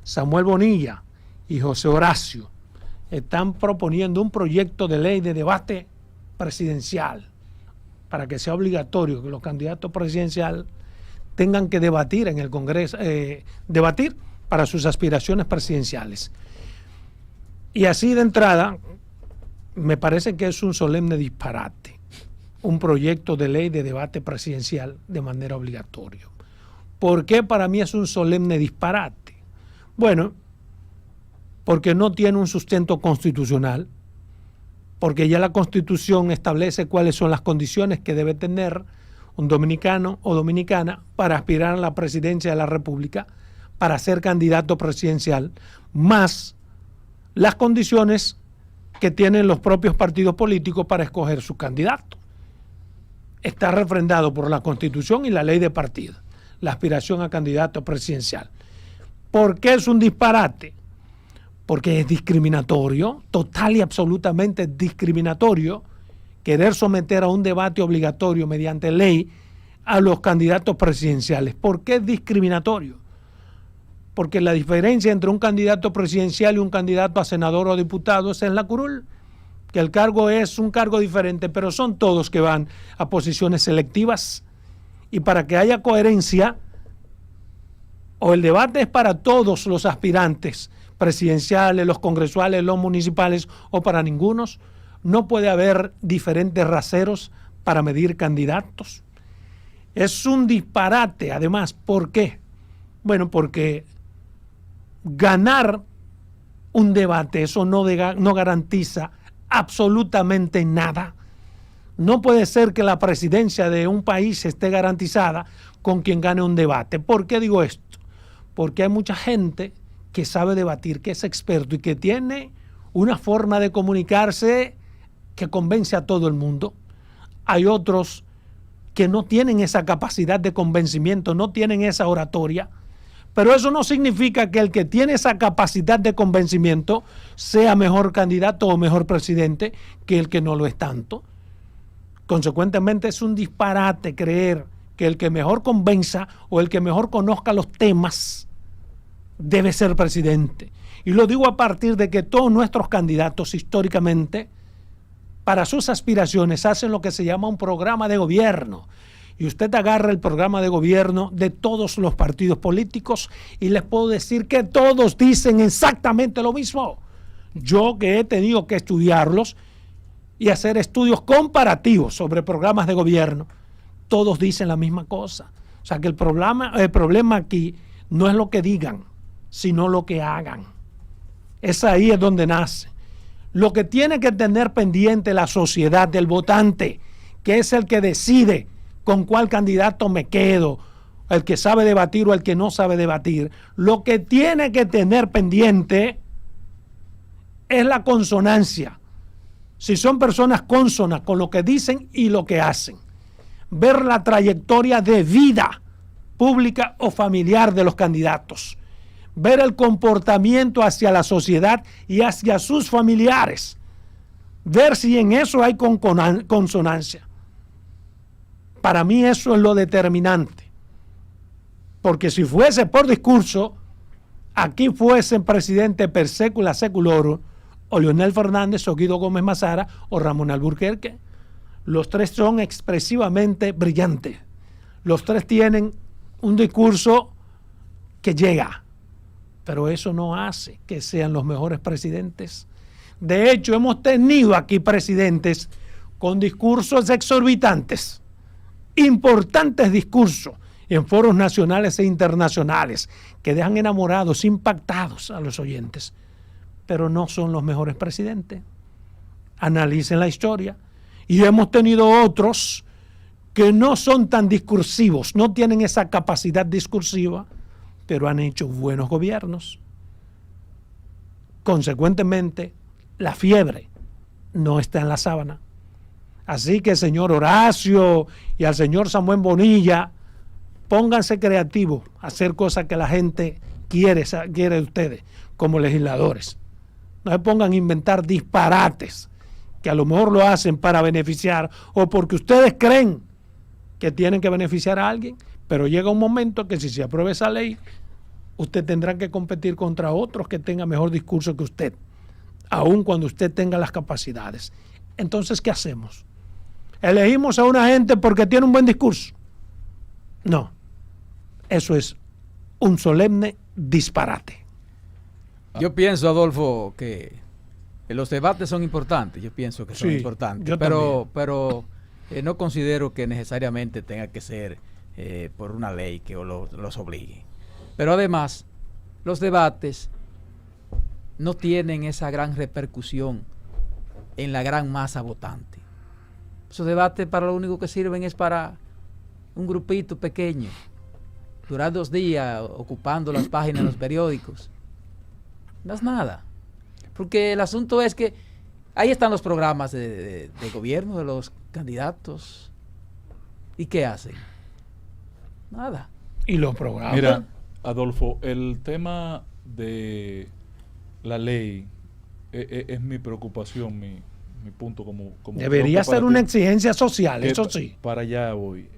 Samuel Bonilla y José Horacio están proponiendo un proyecto de ley de debate presidencial para que sea obligatorio que los candidatos presidenciales tengan que debatir en el Congreso, debatir para sus aspiraciones presidenciales. Y así de entrada, me parece que es un solemne disparate, un proyecto de ley de debate presidencial de manera obligatoria. ¿Por qué para mí es un solemne disparate? Bueno, porque no tiene un sustento constitucional, porque ya la Constitución establece cuáles son las condiciones que debe tener un dominicano o dominicana para aspirar a la presidencia de la República, para ser candidato presidencial, más las condiciones que tienen los propios partidos políticos para escoger su candidato. Está refrendado por la Constitución y la ley de partidos, la aspiración a candidato presidencial. ¿Por qué es un disparate? Porque es discriminatorio, total y absolutamente discriminatorio, querer someter a un debate obligatorio mediante ley a los candidatos presidenciales. ¿Por qué es discriminatorio? Porque la diferencia entre un candidato presidencial y un candidato a senador o diputado es en la curul, que el cargo es un cargo diferente, pero son todos que van a posiciones selectivas. Y para que haya coherencia, o el debate es para todos los aspirantes presidenciales, los congresuales, los municipales, o para ningunos, no puede haber diferentes raseros para medir candidatos. Es un disparate, además. ¿Por qué? Bueno, porque ganar un debate, eso no garantiza absolutamente nada. No puede ser que la presidencia de un país esté garantizada con quien gane un debate. ¿Por qué digo esto? Porque hay mucha gente que sabe debatir, que es experto y que tiene una forma de comunicarse que convence a todo el mundo. Hay otros que no tienen esa capacidad de convencimiento, no tienen esa oratoria, pero eso no significa que el que tiene esa capacidad de convencimiento sea mejor candidato o mejor presidente que el que no lo es tanto. Consecuentemente, es un disparate creer que el que mejor convenza o el que mejor conozca los temas debe ser presidente. Y lo digo a partir de que todos nuestros candidatos históricamente, para sus aspiraciones, hacen lo que se llama un programa de gobierno. Y usted agarra el programa de gobierno de todos los partidos políticos y les puedo decir que todos dicen exactamente lo mismo. Yo que he tenido que estudiarlos y hacer estudios comparativos sobre programas de gobierno, todos dicen la misma cosa. O sea que el problema aquí no es lo que digan, sino lo que hagan. Es ahí es donde nace. Lo que tiene que tener pendiente la sociedad del votante, que es el que decide con cuál candidato me quedo, el que sabe debatir o el que no sabe debatir, lo que tiene que tener pendiente es la consonancia. Si son personas cónsonas con lo que dicen y lo que hacen. Ver la trayectoria de vida pública o familiar de los candidatos. Ver el comportamiento hacia la sociedad y hacia sus familiares. Ver si en eso hay consonancia. Para mí eso es lo determinante. Porque si fuese por discurso, aquí fuesen presidente per secula seculorum, o Leonel Fernández, o Guido Gómez Mazara, o Ramón Alburquerque. Los tres son expresivamente brillantes. Los tres tienen un discurso que llega. Pero eso no hace que sean los mejores presidentes. De hecho, hemos tenido aquí presidentes con discursos exorbitantes, importantes discursos en foros nacionales e internacionales que dejan enamorados, impactados a los oyentes, pero no son los mejores presidentes. Analicen la historia. Y hemos tenido otros que no son tan discursivos, no tienen esa capacidad discursiva, pero han hecho buenos gobiernos. Consecuentemente, la fiebre no está en la sábana. Así que, señor Horacio y al señor Samuel Bonilla, pónganse creativos a hacer cosas que la gente quiere de ustedes como legisladores. No se pongan a inventar disparates que a lo mejor lo hacen para beneficiar o porque ustedes creen que tienen que beneficiar a alguien, pero llega un momento que si se aprueba esa ley, usted tendrá que competir contra otros que tengan mejor discurso que usted, aun cuando usted tenga las capacidades. Entonces, ¿qué hacemos? ¿Elegimos a una gente porque tiene un buen discurso? No. Eso es un solemne disparate. Yo pienso, Adolfo, que los debates son importantes. Yo pienso que son importantes. Pero no considero que necesariamente tenga que ser por una ley que los obligue. Pero además, los debates no tienen esa gran repercusión en la gran masa votante. Esos debates para lo único que sirven es para un grupito pequeño, durar 2 días ocupando las páginas de los periódicos. No es nada. Porque el asunto es que ahí están los programas de gobierno de los candidatos. ¿Y qué hacen? Nada. ¿Y los programas? Mira, Adolfo, el tema de la ley es mi preocupación, mi punto como debería ser una exigencia social, eso sí. Para allá voy.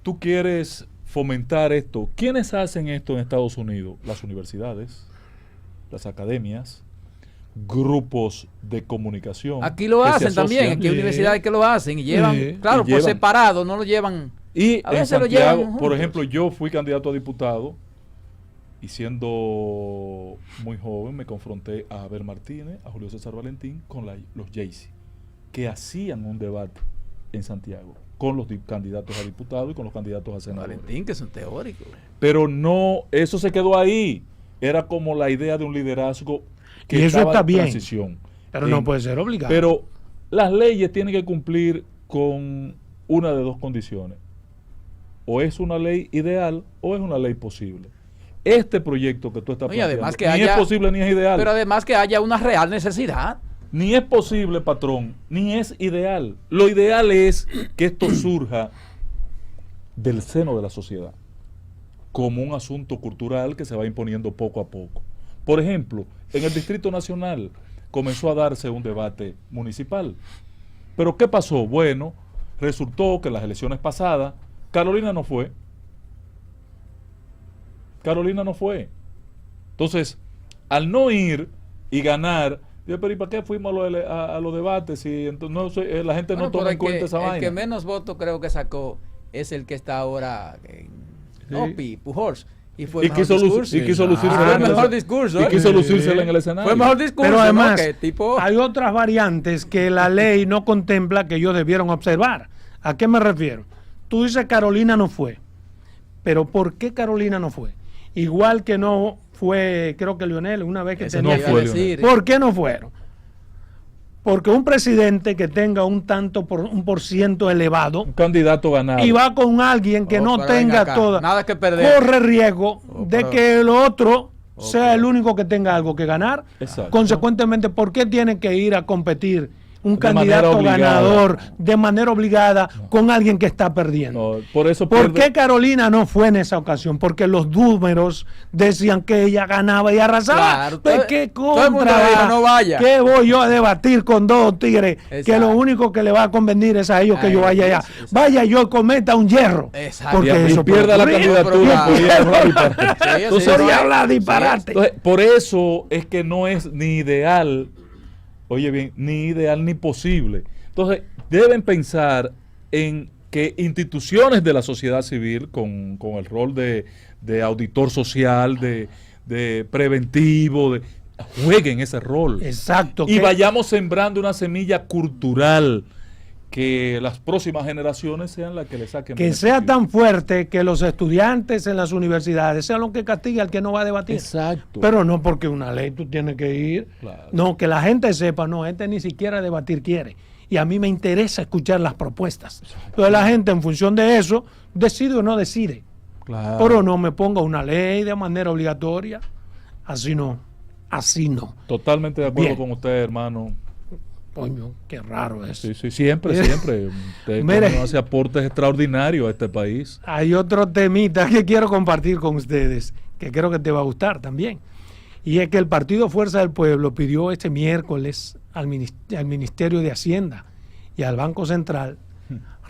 Tú quieres fomentar esto. ¿Quiénes hacen esto en Estados Unidos? Las universidades, las academias, grupos de comunicación. Aquí lo hacen también, aquí hay universidades que lo hacen y llevan, claro, por separado, no lo llevan. Y a en veces Santiago, lo llevan por ejemplo, yo fui candidato a diputado y siendo muy joven me confronté a Abel Martínez, a Julio César Valentín con los Jaycee, que hacían un debate en Santiago con los candidatos a diputados y con los candidatos a senadores. Valentín, que son teóricos. Pero no, eso se quedó ahí. Era como la idea de un liderazgo que y eso está bien, transición. Pero no puede ser obligado. Pero las leyes tienen que cumplir con una de 2 condiciones. O es una ley ideal o es una ley posible. Este proyecto que tú estás planteando además que ni es posible ni es ideal. Pero además que haya una real necesidad. Ni es posible, patrón, ni es ideal. Lo ideal es que esto surja del seno de la sociedad, como un asunto cultural que se va imponiendo poco a poco. Por ejemplo, en el Distrito Nacional comenzó a darse un debate municipal. ¿Pero qué pasó? Bueno, resultó que en las elecciones pasadas Carolina no fue. Carolina no fue. Entonces, al no ir y ganar, yo, pero ¿y para qué fuimos a los debates? Si entonces la gente no toma en cuenta esa vaina. El que menos votos creo que sacó es el que está ahora en Pujols. Y quiso lucirse el mejor discurso. Y quiso lucirse en el escenario. Fue el mejor discurso. Pero además, hay otras variantes que la ley no contempla que ellos debieron observar. ¿A qué me refiero? Tú dices Carolina no fue. Pero ¿por qué Carolina no fue? Igual que no fue, creo que Leonel, una vez que tenía que decir. ¿Por qué no fueron? Porque un presidente que tenga un por ciento elevado, un candidato ganado, y va con alguien que no tenga toda, nada que perder, corre riesgo de que el otro sea el único que tenga algo que ganar. Exacto. Consecuentemente, ¿por qué tiene que ir a competir un candidato ganador de manera obligada con alguien que está perdiendo? ¿Por qué Carolina no fue en esa ocasión? Porque los números decían que ella ganaba y arrasaba. Claro, ¿Qué todo el mundo dijo, no vaya. ¿Qué voy yo a debatir con 2 tigres? Exacto. Que lo único que le va a convenir es a ellos que yo vaya allá. Vaya yo y cometa un hierro. Exacto. Porque y eso pierda la candidatura. Podría hablar disparate. Entonces, por eso es que no es ni ideal. Oye bien, ni ideal ni posible. Entonces, deben pensar en que instituciones de la sociedad civil, con el rol de auditor social, de preventivo, jueguen ese rol. Exacto. Y vayamos sembrando una semilla cultural que las próximas generaciones sean las que le saquen. Que sea tan fuerte que los estudiantes en las universidades sean los que castiguen al que no va a debatir. Exacto. Pero no porque una ley tú tienes que ir. Claro. No, que la gente sepa, no, gente ni siquiera debatir quiere. Y a mí me interesa escuchar las propuestas. Entonces la gente en función de eso decide o no decide. Claro. Pero no me ponga una ley de manera obligatoria. Así no. Así no. Totalmente de acuerdo Bien. con usted, hermano. Coño, qué raro es. Sí, siempre. Usted hace aportes extraordinarios a este país. Hay otro temita que quiero compartir con ustedes, que creo que te va a gustar también. Y es que el Partido Fuerza del Pueblo pidió este miércoles al Ministerio de Hacienda y al Banco Central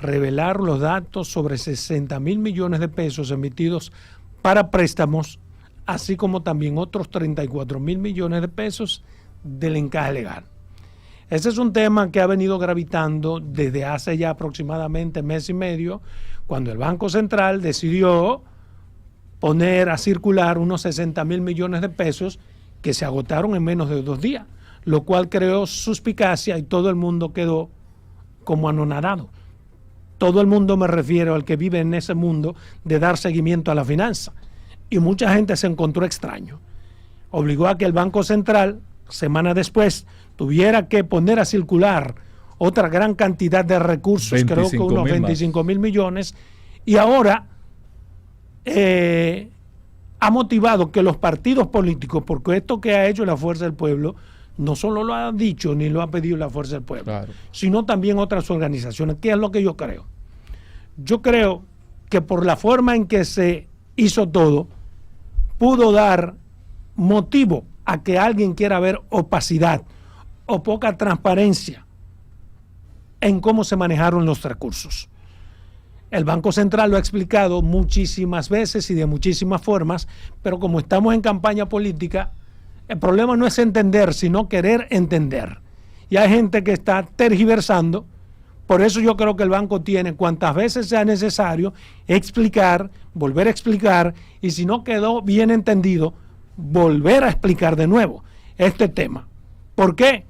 revelar los datos sobre 60,000 millones de pesos emitidos para préstamos así como también otros 34.000 millones de pesos del encaje legal. Ese es un tema que ha venido gravitando desde hace ya aproximadamente mes y medio, cuando el Banco Central decidió poner a circular unos 60.000 millones de pesos que se agotaron en menos de 2 días, lo cual creó suspicacia y todo el mundo quedó como anonadado. Todo el mundo, me refiero al que vive en ese mundo de dar seguimiento a la finanza. Y mucha gente se encontró extraño. Obligó a que el Banco Central, semanas después, tuviera que poner a circular otra gran cantidad de recursos, creo que unos 25.000 millones, y ahora ha motivado que los partidos políticos, porque esto que ha hecho la Fuerza del Pueblo, no solo lo ha dicho ni lo ha pedido la Fuerza del Pueblo, claro, sino también otras organizaciones. ¿Qué es lo que yo creo? Yo creo que por la forma en que se hizo todo, pudo dar motivo a que alguien quiera ver opacidad o poca transparencia en cómo se manejaron los recursos. El Banco Central lo ha explicado muchísimas veces y de muchísimas formas, pero como estamos en campaña política, el problema no es entender, sino querer entender. Y hay gente que está tergiversando. Por eso yo creo que el banco tiene, cuantas veces sea necesario, explicar, volver a explicar, y si no quedó bien entendido, volver a explicar de nuevo este tema. ¿Por qué?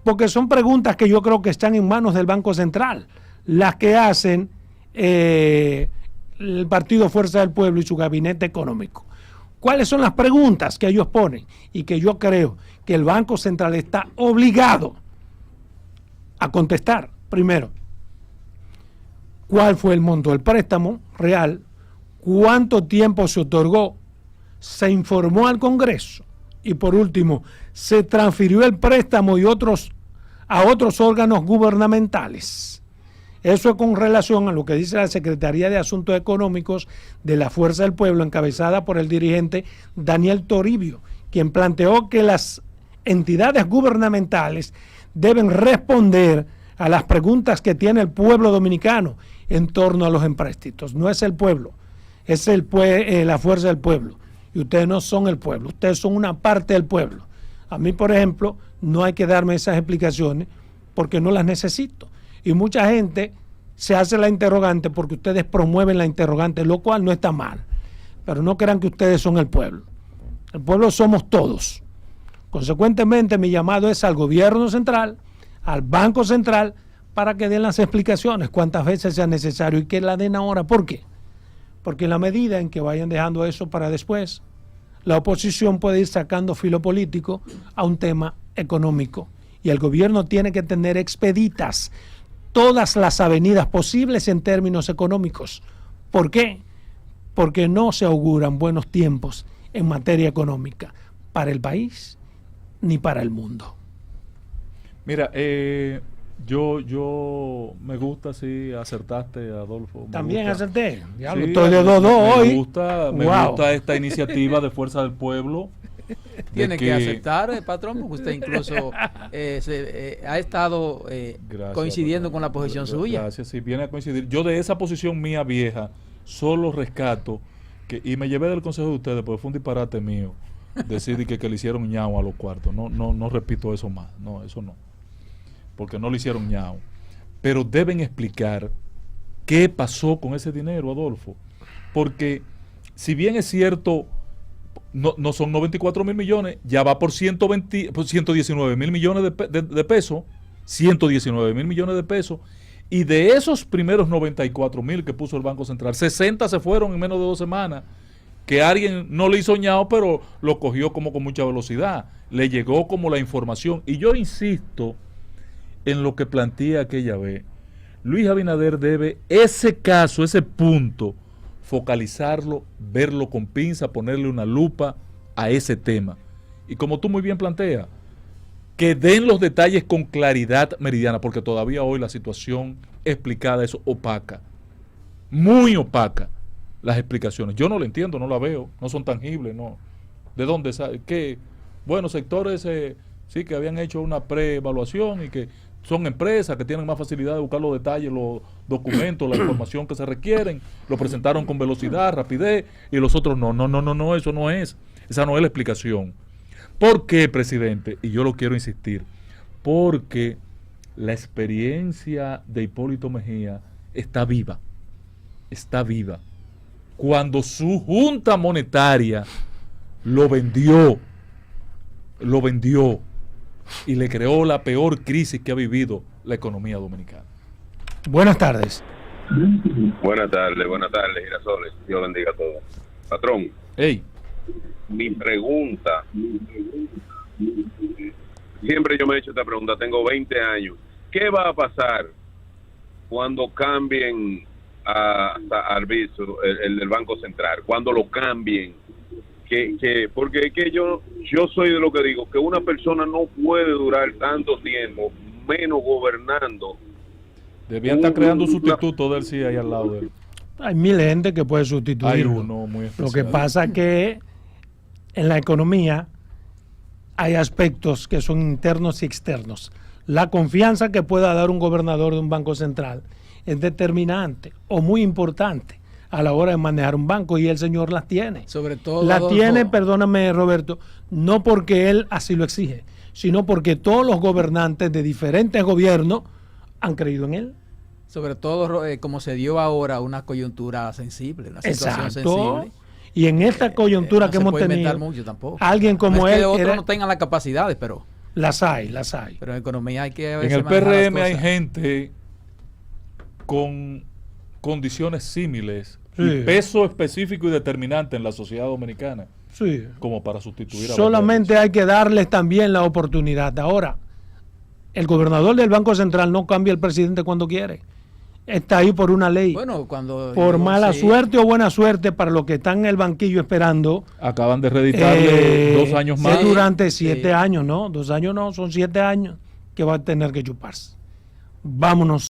Porque son preguntas que yo creo que están en manos del Banco Central, las que hacen el Partido Fuerza del Pueblo y su gabinete económico. ¿Cuáles son las preguntas que ellos ponen? Y que yo creo que el Banco Central está obligado a contestar. Primero, ¿cuál fue el monto del préstamo real? ¿Cuánto tiempo se otorgó? ¿Se informó al Congreso? Y por último, ¿se transfirió el préstamo a otros órganos gubernamentales? Eso es con relación a lo que dice la Secretaría de Asuntos Económicos de la Fuerza del Pueblo, encabezada por el dirigente Daniel Toribio, quien planteó que las entidades gubernamentales deben responder a las preguntas que tiene el pueblo dominicano en torno a los empréstitos. No es el pueblo, es la Fuerza del Pueblo. Y ustedes no son el pueblo, ustedes son una parte del pueblo. A mí, por ejemplo, no hay que darme esas explicaciones porque no las necesito. Y mucha gente se hace la interrogante porque ustedes promueven la interrogante, lo cual no está mal. Pero no crean que ustedes son el pueblo. El pueblo somos todos. Consecuentemente, mi llamado es al gobierno central, al Banco Central, para que den las explicaciones cuantas veces sea necesario y que la den ahora. ¿Por qué? Porque en la medida en que vayan dejando eso para después, la oposición puede ir sacando filo político a un tema económico. Y el gobierno tiene que tener expeditas todas las avenidas posibles en términos económicos. ¿Por qué? Porque no se auguran buenos tiempos en materia económica para el país ni para el mundo. Mira, yo me gusta, sí, acertaste, Adolfo. También acerté. Ya sí, estoy de 2-2 hoy. Me gusta esta iniciativa de Fuerza del Pueblo. Tiene que aceptar, patrón, porque usted incluso ha estado coincidiendo patrón, con la posición suya. Gracias, sí, viene a coincidir. Yo de esa posición mía vieja solo rescato, y me llevé del consejo de ustedes, porque fue un disparate mío, decir que le hicieron ñao a los cuartos. No repito eso más, no, eso no. Porque no le hicieron ñao. Pero deben explicar qué pasó con ese dinero, Adolfo. Porque si bien es cierto, no son 94.000 millones, ya va por 119.000 millones de pesos, 119.000 millones de pesos, y de esos primeros 94.000 que puso el Banco Central, 60 se fueron en menos de 2 semanas, que alguien no le hizo ñao, pero lo cogió como con mucha velocidad, le llegó como la información. Y yo insisto en lo que planteé aquella vez. Luis Abinader debe ese caso, ese punto, focalizarlo, verlo con pinza, ponerle una lupa a ese tema. Y como tú muy bien planteas, que den los detalles con claridad meridiana, porque todavía hoy la situación explicada es opaca, muy opaca las explicaciones. Yo no la entiendo, no la veo, no son tangibles, no. ¿De dónde sale? ¿Qué? Bueno, sectores sí que habían hecho una preevaluación y que son empresas que tienen más facilidad de buscar los detalles, los documentos, la información que se requieren, lo presentaron con velocidad, rapidez, y los otros no, eso no es. Esa no es la explicación. ¿Por qué, presidente? Y yo lo quiero insistir. Porque la experiencia de Hipólito Mejía está viva. Está viva. Cuando su junta monetaria lo vendió y le creó la peor crisis que ha vivido la economía dominicana. Buenas tardes. Buenas tardes, Girasoles. Dios bendiga a todos. Patrón, Hey. mi pregunta, siempre yo me he hecho esta pregunta, tengo 20 años. ¿Qué va a pasar cuando cambien al visto, el del Banco Central? Cuando lo cambien, porque es que yo soy de lo que digo, que una persona no puede durar tanto tiempo, menos gobernando. Debían estar creando un sustituto de él, sí, ahí al lado de él. Hay mil gente que puede sustituirlo. Hay uno muy especial. Lo que pasa es que en la economía hay aspectos que son internos y externos. La confianza que pueda dar un gobernador de un banco central es determinante o muy importante a la hora de manejar un banco, y el señor las tiene. Sobre todo, la Adolfo, tiene, perdóname, Roberto, no porque él así lo exige, sino porque todos los gobernantes de diferentes gobiernos han creído en él. Sobre todo como se dio ahora una coyuntura sensible, una situación sensible. Y en esta coyuntura no que se hemos puede tenido, inventar mucho tampoco. alguien como no es que él otros no tengan las capacidades, pero las hay. Pero en economía hay que a En veces el manejar las PRM hay cosas. gente con condiciones símiles Sí. y peso específico y determinante en la sociedad dominicana Sí. como para sustituir a Solamente hay que darles también la oportunidad. Ahora, el gobernador del Banco Central no cambia el presidente cuando quiere. Está ahí por una ley. Bueno, cuando por mala suerte o buena suerte para los que están en el banquillo esperando. Acaban de reeditarle 2 años es más. durante 7 años, ¿no? 2 años no, son 7 años que va a tener que chuparse. Vámonos.